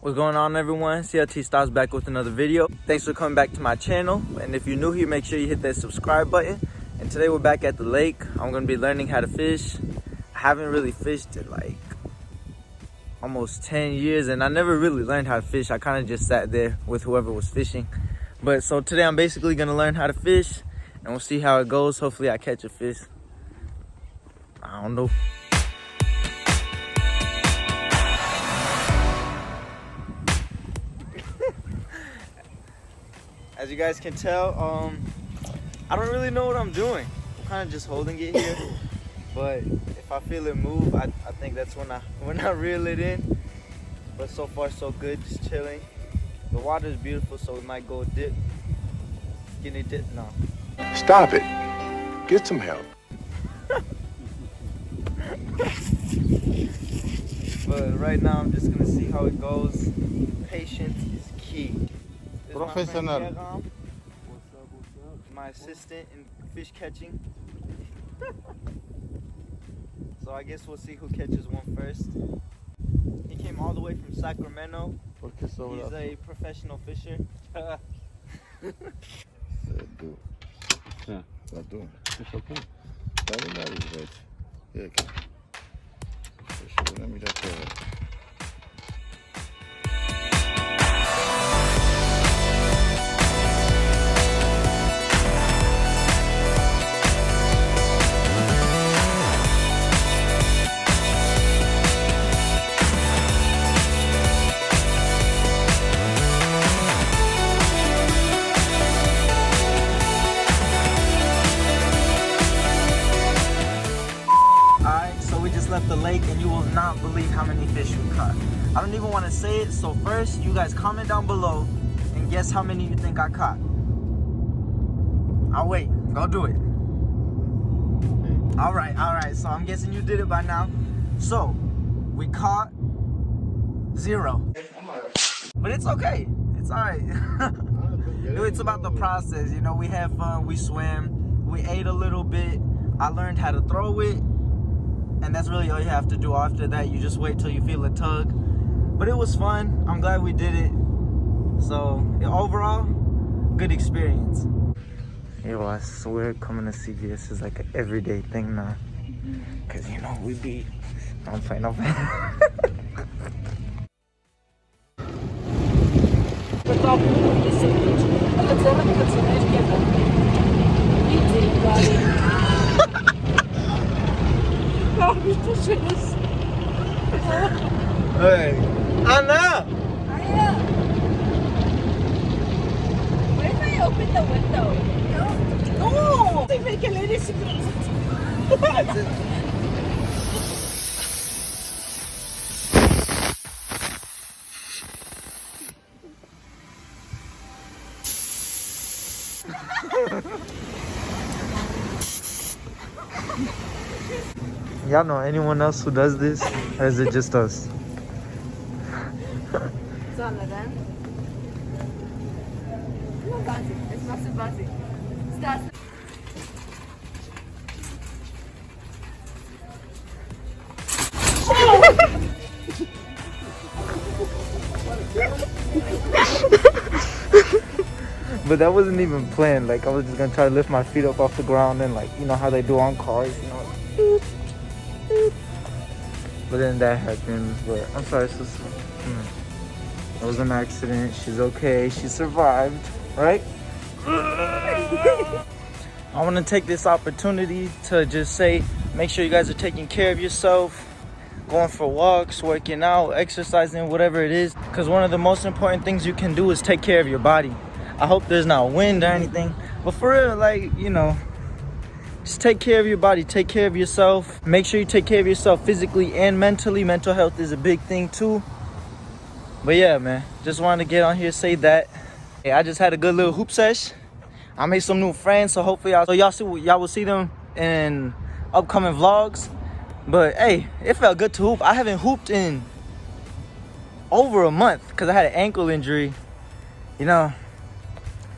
What's going on, everyone? CltStas back with another video. Thanks for coming back to my channel. And if you're new here, make sure you hit that subscribe button. And today we're back at the lake. I'm gonna be learning how to fish. I haven't really fished in like almost 10 years, and I never really learned how to fish. I kind of just sat there with whoever was fishing. But so today I'm basically gonna learn how to fish, and we'll see how it goes. Hopefully I catch a fish. I don't know. As you guys can tell, I don't really know what I'm doing. I'm kind of just holding it here, but if I feel it move, I think that's when I reel it in. But so far so good, just chilling. The water is beautiful, so we might go dip. Skinny dip, no. Stop it. Get some help. But right now I'm just gonna see how it goes. Patience is key. Professional. My assistant in fish catching. So I guess we'll see who catches one first. He came all the way from Sacramento. He's a professional fisher. Left the lake, and you will not believe how many fish we caught. I don't even want to say it, so first you guys comment down below and guess how many you think I caught. I'll wait. Go do it. All right, so I'm guessing you did it by now. So we caught 0, but it's okay, it's all right. It's about the process, you know. We had fun, we swam, we ate a little bit, I learned how to throw it. And that's really all you have to do. After that, you just wait till you feel a tug. But it was fun. I'm glad we did it. So, overall, good experience. Yo, I swear coming to CVS is like an everyday thing now. Because, you know, we be... I'm playing. Hey, Anna! Hiya! What if I open the window? No! They make a lady secret. Y'all know anyone else who does this? Or is it just us? Sono then. No basic. It's not so basic. Stas. But that wasn't even planned. Like, I was just gonna try to lift my feet up off the ground and, like, you know how they do on cars, you know. But then that happened. But I'm sorry, sister. It was an accident. She's okay. She survived, right? I want to take this opportunity to just say, make sure you guys are taking care of yourself, going for walks, working out, exercising, whatever it is. Because one of the most important things you can do is take care of your body. I hope there's not wind or anything. But for real, like, you know, just take care of your body, take care of yourself. Make sure you take care of yourself physically and mentally. Mental health is a big thing too. But yeah, man, just wanted to get on here, say that. Hey, I just had a good little hoop sesh. I made some new friends, so hopefully y'all will see them in upcoming vlogs. But hey, it felt good to hoop. I haven't hooped in over a month because I had an ankle injury, you know.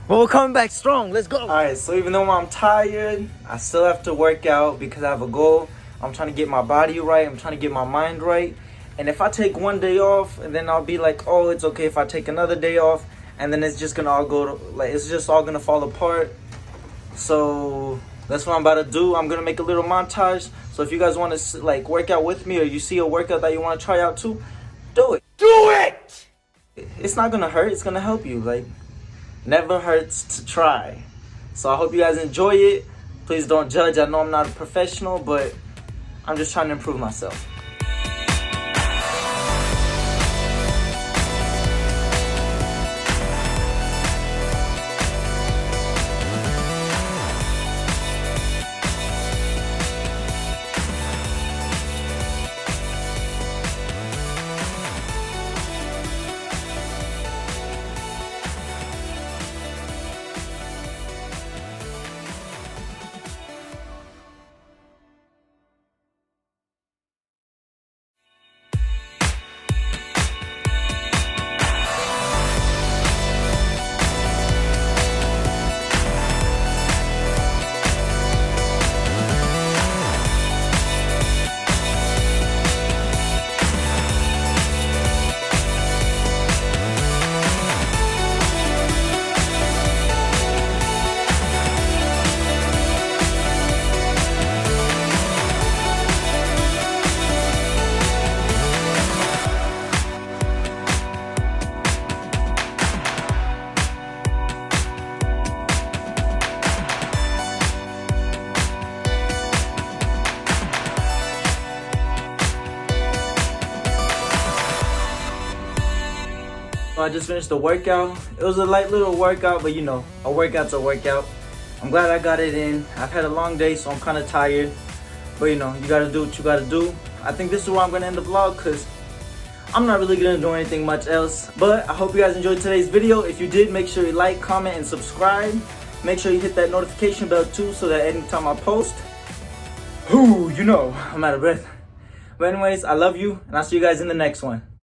But we're coming back strong. Let's go. All right, so even though I'm tired, I still have to work out because I have a goal. I'm trying to get my body right. I'm trying to get my mind right. And if I take one day off, and then I'll be like, oh, it's okay if I take another day off, and then it's just gonna all go to, like, it's just all gonna fall apart. So that's what I'm about to do. I'm gonna make a little montage. So if you guys want to like work out with me, or you see a workout that you want to try out too, do it. Do it. It's not gonna hurt. It's gonna help you. Like, never hurts to try. So I hope you guys enjoy it. Please don't judge. I know I'm not a professional, but I'm just trying to improve myself. I just finished the workout. It was a light little workout, but you know, a workout's a workout. I'm glad I got it in. I've had a long day, so I'm kind of tired. But you know, you gotta do what you gotta do. I think this is where I'm gonna end the vlog, because I'm not really gonna do anything much else. But I hope you guys enjoyed today's video. If you did, make sure you like, comment, and subscribe. Make sure you hit that notification bell too, so that anytime I post, you know, I'm out of breath. But anyways, I love you, and I'll see you guys in the next one.